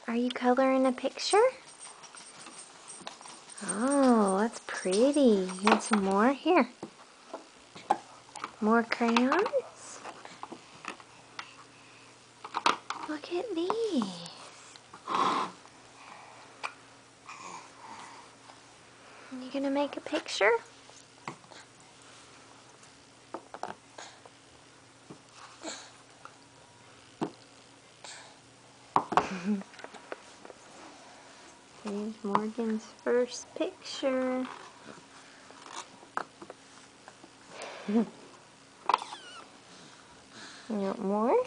Are you coloring a picture? Oh, that's pretty. You want some more? Here. More crayons? Look at these. You gonna make a picture? Here's Morgan's first picture. You want more?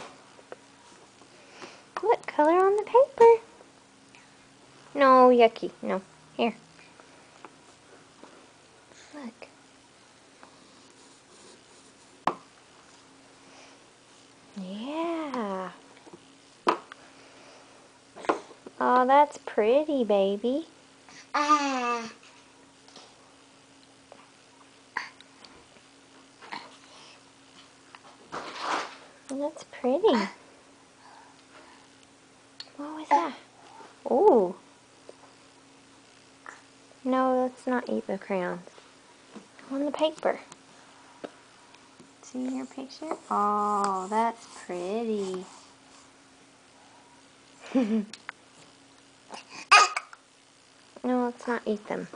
Look, color on the paper. No, yucky. No. Here. Look. Yeah. Oh, that's pretty, baby. That's pretty. What was that? Oh. No, let's not eat the crayons. On the paper. See your picture? Oh, that's pretty. No, let's not eat them.